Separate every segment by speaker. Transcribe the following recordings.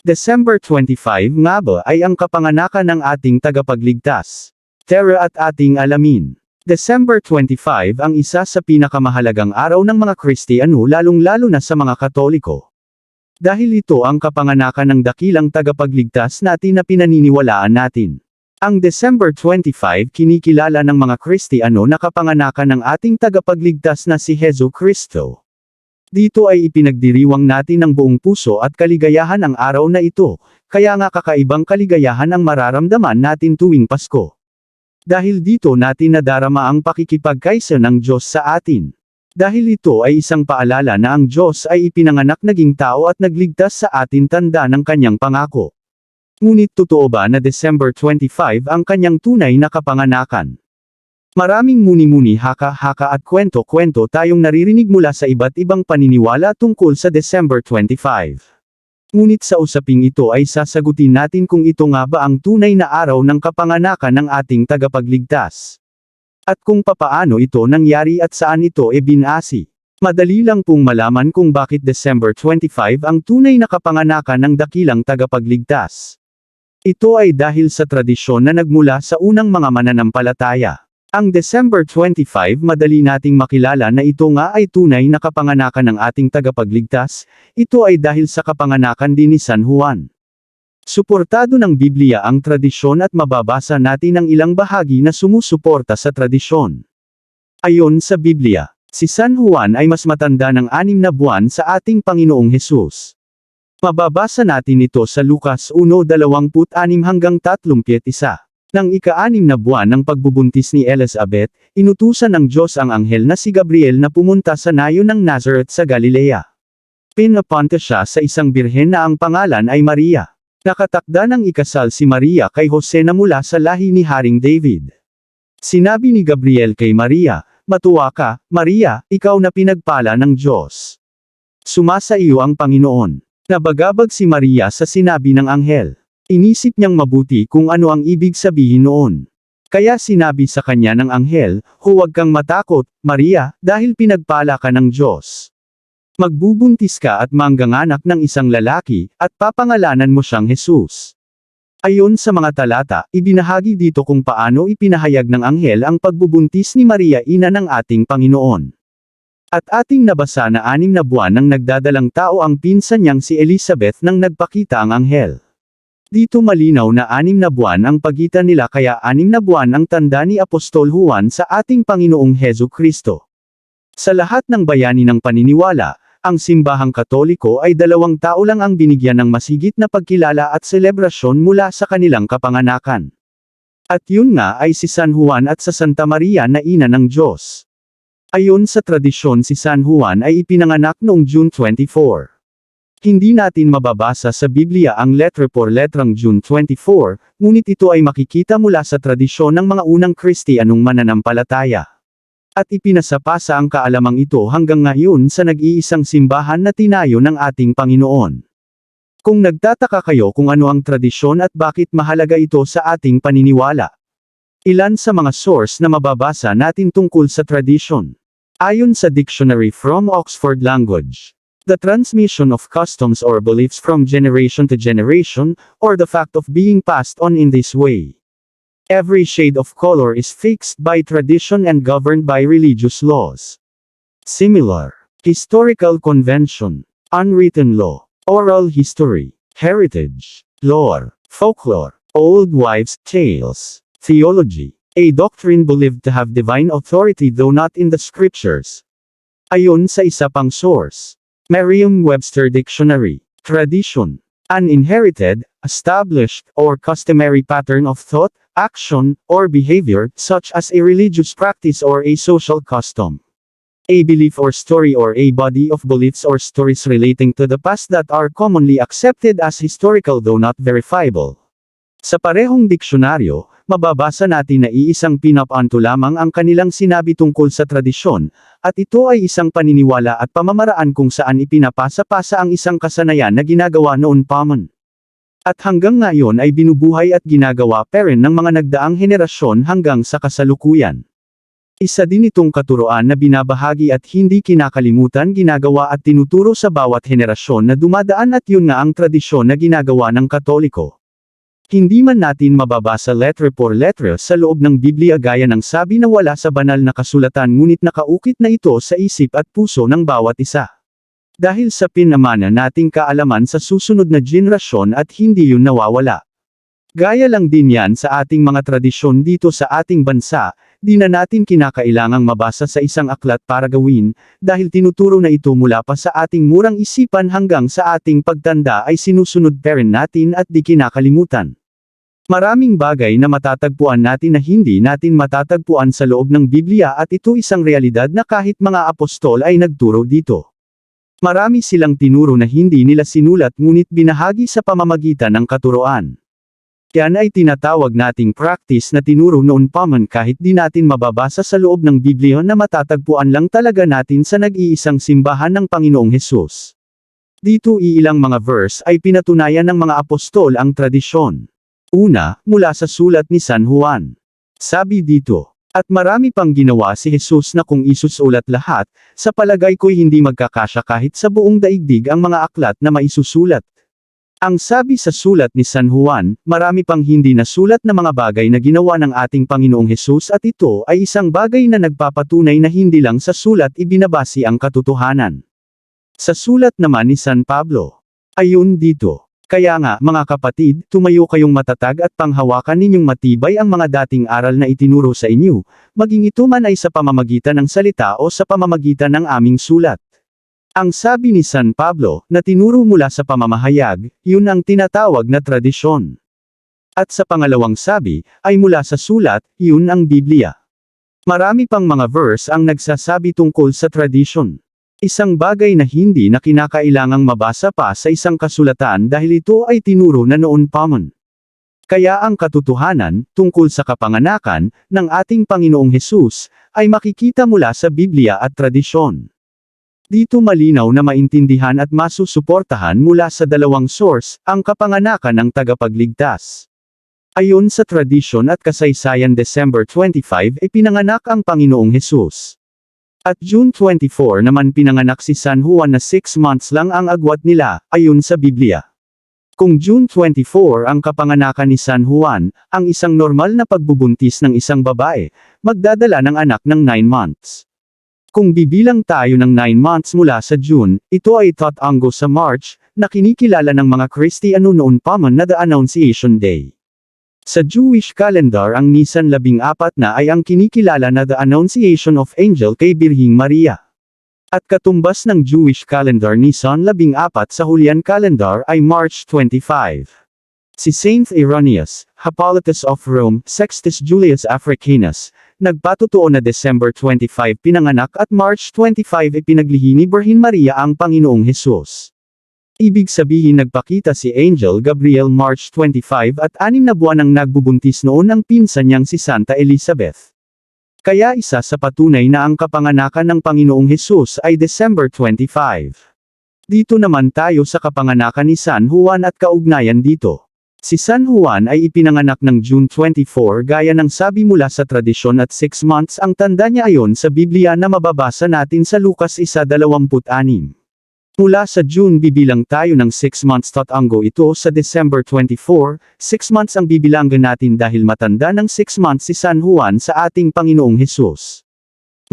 Speaker 1: December 25 nga ba ay ang kapanganakan ng ating tagapagligtas? Tara at ating alamin. December 25 ang isa sa pinakamahalagang araw ng mga Kristiyano lalong-lalo na sa mga Katoliko. Dahil ito ang kapanganakan ng dakilang tagapagligtas natin na pinaniniwalaan natin. Ang December 25 kinikilala ng mga Kristiyano na kapanganakan ng ating tagapagligtas na si Hesus Kristo. Dito ay ipinagdiriwang natin ng buong puso at kaligayahan ang araw na ito, kaya nga kakaibang kaligayahan ang mararamdaman natin tuwing Pasko. Dahil dito natin nadarama ang pakikipagkaisa ng Diyos sa atin. Dahil ito ay isang paalala na ang Diyos ay ipinanganak naging tao at nagligtas sa atin tanda ng kanyang pangako. Ngunit totoo ba na December 25 ang kanyang tunay na kapanganakan? Maraming muni-muni, haka-haka at kwento-kwento tayong naririnig mula sa iba't ibang paniniwala tungkol sa December 25. Ngunit sa usaping ito ay sasagutin natin kung ito nga ba ang tunay na araw ng kapanganakan ng ating tagapagligtas. At kung papaano ito nangyari at saan ito binasi. Madali lang pong malaman kung bakit December 25 ang tunay na kapanganakan ng dakilang tagapagligtas. Ito ay dahil sa tradisyon na nagmula sa unang mga mananampalataya. Ang December 25 madali nating makilala na ito nga ay tunay na kapanganakan ng ating tagapagligtas, ito ay dahil sa kapanganakan din ni San Juan. Suportado ng Biblia ang tradisyon at mababasa natin ang ilang bahagi na sumusuporta sa tradisyon. Ayon sa Biblia, si San Juan ay mas matanda ng 6 na buwan sa ating Panginoong Hesus. Mababasa natin ito sa Lucas 1:26-31. Nang ika-6 na buwan ng pagbubuntis ni Elizabeth, inutusan ng Diyos ang anghel na si Gabriel na pumunta sa nayon ng Nazareth sa Galilea. Pinapunta siya sa isang birhen na ang pangalan ay Maria. Nakatakda ng ikasal si Maria kay Jose na mula sa lahi ni Haring David. Sinabi ni Gabriel kay Maria, "Matuwa ka, Maria, ikaw na pinagpala ng Diyos. Sumasa iyo ang Panginoon." Nabagabag si Maria sa sinabi ng anghel. Inisip niyang mabuti kung ano ang ibig sabihin noon. Kaya sinabi sa kanya ng anghel, "Huwag kang matakot, Maria, dahil pinagpala ka ng Diyos. Magbubuntis ka at mangganganak ng isang lalaki, at papangalanan mo siyang Hesus." Ayon sa mga talata, ibinahagi dito kung paano ipinahayag ng anghel ang pagbubuntis ni Maria ina ng ating Panginoon. At ating nabasa na 6 na buwan nang nagdadalang tao ang pinsan niyang si Elizabeth nang nagpakita ang anghel. Dito malinaw na 6 na buwan ang pagitan nila kaya 6 na buwan ang tanda ni Apostol Juan sa ating Panginoong Hesus Kristo. Sa lahat ng bayani ng paniniwala, ang simbahang Katoliko ay 2 tao lang ang binigyan ng masigit na pagkilala at selebrasyon mula sa kanilang kapanganakan. At yun nga ay si San Juan at sa Santa Maria na ina ng Diyos. Ayon sa tradisyon si San Juan ay ipinanganak noong June 24. Hindi natin mababasa sa Biblia ang letra por letrang June 24, ngunit ito ay makikita mula sa tradisyon ng mga unang Kristiyanong mananampalataya. At ipinasapasa ang kaalamang ito hanggang ngayon sa nag-iisang simbahan na tinayo ng ating Panginoon. Kung nagtataka kayo kung ano ang tradisyon at bakit mahalaga ito sa ating paniniwala. Ilan sa mga source na mababasa natin tungkol sa tradisyon. Ayon sa Dictionary from Oxford Language, the transmission of customs or beliefs from generation to generation, or the fact of being passed on in this way. Every shade of color is fixed by tradition and governed by religious laws. Similar. Historical convention. Unwritten law. Oral history. Heritage. Lore. Folklore. Old wives' tales. Theology. A doctrine believed to have divine authority though not in the scriptures. Ayon sa isa pang source. Merriam-Webster Dictionary. Tradition. An inherited, established, or customary pattern of thought, action, or behavior, such as a religious practice or a social custom. A belief or story or a body of beliefs or stories relating to the past that are commonly accepted as historical though not verifiable. Sa parehong diksyonaryo, mababasa natin na iisang pinapanto lamang ang kanilang sinabi tungkol sa tradisyon, at ito ay isang paniniwala at pamamaraan kung saan ipinapasa-pasa ang isang kasanayan na ginagawa noon pa man. At hanggang ngayon ay binubuhay at ginagawa pa rin ng mga nagdaang henerasyon hanggang sa kasalukuyan. Isa din itong katuroan na binabahagi at hindi kinakalimutan, ginagawa at tinuturo sa bawat henerasyon na dumadaan, at yun nga ang tradisyon na ginagawa ng Katoliko. Hindi man natin mababasa letre por letre sa loob ng Biblia gaya ng sabi na wala sa banal na kasulatan, ngunit nakaukit na ito sa isip at puso ng bawat isa. Dahil sa pinamana nating kaalaman sa susunod na henerasyon at hindi yun nawawala. Gaya lang din yan sa ating mga tradisyon dito sa ating bansa, di na natin kinakailangang mabasa sa isang aklat para gawin, dahil tinuturo na ito mula pa sa ating murang isipan hanggang sa ating pagtanda ay sinusunod pa rin natin at di kinakalimutan. Maraming bagay na matatagpuan natin na hindi natin matatagpuan sa loob ng Biblia, at ito isang realidad na kahit mga apostol ay nagturo dito. Marami silang tinuro na hindi nila sinulat ngunit binahagi sa pamamagitan ng katuroan. Yan ay tinatawag nating practice na tinuro noon pa man kahit di natin mababasa sa loob ng Biblia, na matatagpuan lang talaga natin sa nag-iisang simbahan ng Panginoong Hesus. Dito iilang mga verse ay pinatunayan ng mga apostol ang tradisyon. Una, mula sa sulat ni San Juan. Sabi dito, at marami pang ginawa si Jesus na kung isusulat lahat, sa palagay ko'y hindi magkakasya kahit sa buong daigdig ang mga aklat na maisusulat. Ang sabi sa sulat ni San Juan, marami pang hindi nasulat na mga bagay na ginawa ng ating Panginoong Hesus, at ito ay isang bagay na nagpapatunay na hindi lang sa sulat ibinabase ang katotohanan. Sa sulat naman ni San Pablo. Ayun dito. Kaya nga, mga kapatid, tumayo kayong matatag at panghawakan ninyong matibay ang mga dating aral na itinuro sa inyo, maging ito man ay sa pamamagitan ng salita o sa pamamagitan ng aming sulat. Ang sabi ni San Pablo, na tinuro mula sa pamamahayag, yun ang tinatawag na tradisyon. At sa pangalawang sabi, ay mula sa sulat, yun ang Biblia. Marami pang mga verse ang nagsasabi tungkol sa tradisyon. Isang bagay na hindi na kinakailangang mabasa pa sa isang kasulatan dahil ito ay tinuro na noon pa man. Kaya ang katotohanan, tungkol sa kapanganakan, ng ating Panginoong Hesus, ay makikita mula sa Biblia at tradisyon. Dito malinaw na maintindihan at masusuportahan mula sa dalawang source, ang kapanganakan ng tagapagligtas. Ayon sa tradisyon at kasaysayan, December 25 ipinanganak ang Panginoong Hesus. At June 24 naman pinanganak si San Juan na 6 months lang ang agwat nila, ayon sa Biblia. Kung June 24 ang kapanganakan ni San Juan, ang isang normal na pagbubuntis ng isang babae, magdadala ng anak ng 9 months. Kung bibilang tayo ng 9 months mula sa June, ito ay tatango sa March, na kinikilala ng mga Kristiyano noon pa man na The Annunciation Day. Sa Jewish calendar ang Nisan 14 na ay ang kinikilala na The Annunciation of Angel kay Birhing Maria. At katumbas ng Jewish calendar Nisan 14 sa Julian calendar ay March 25. Si Saint Irenaeus, Hippolytus of Rome, Sextus Julius Africanus, nagpatotoo na December 25 pinanganak at March 25 ipinaglihi ni Birhen Maria ang Panginoong Hesus. Ibig sabihin nagpakita si Angel Gabriel March 25 at 6 na buwan ang nagbubuntis noon ang pinsan niyang si Santa Elizabeth. Kaya isa sa patunay na ang kapanganakan ng Panginoong Hesus ay December 25. Dito naman tayo sa kapanganakan ni San Juan at kaugnayan dito. Si San Juan ay ipinanganak ng June 24 gaya ng sabi mula sa tradisyon, at 6 months ang tanda niya ayon sa Biblia na mababasa natin sa Lucas 1:26. Mula sa June bibilang tayo ng 6 months tatango ito sa December 24, 6 months ang bibilangan natin dahil matanda ng 6 months si San Juan sa ating Panginoong Hesus.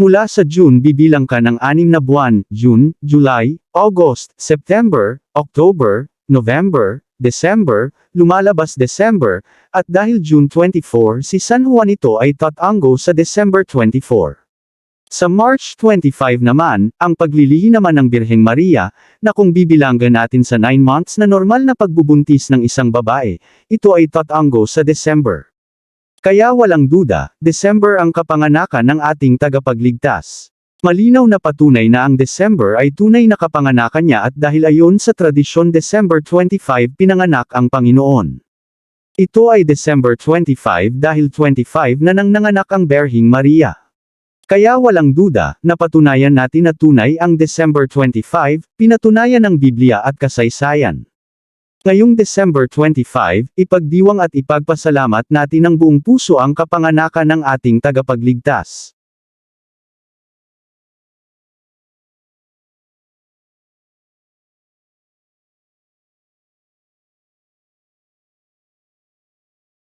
Speaker 1: Mula sa June bibilang ka ng 6 na buwan, June, July, August, September, October, November, December, lumalabas December, at dahil June 24 si San Juan ito ay tatango sa December 24. Sa March 25 naman, ang paglilihi naman ng Birheng Maria, na kung bibilangan natin sa 9 months na normal na pagbubuntis ng isang babae, ito ay tatango sa December. Kaya walang duda, December ang kapanganakan ng ating tagapagligtas. Malinaw na patunay na ang December ay tunay na kapanganakan niya, at dahil ayon sa tradisyon December 25 pinanganak ang Panginoon. Ito ay December 25 dahil 25 na nang nanganak ang Birheng Maria. Kaya walang duda, napatunayan natin na tunay ang December 25, pinatunayan ng Biblia at kasaysayan. Ngayong December 25, ipagdiwang at ipagpasalamat natin ng buong puso ang kapanganakan ng ating tagapagligtas.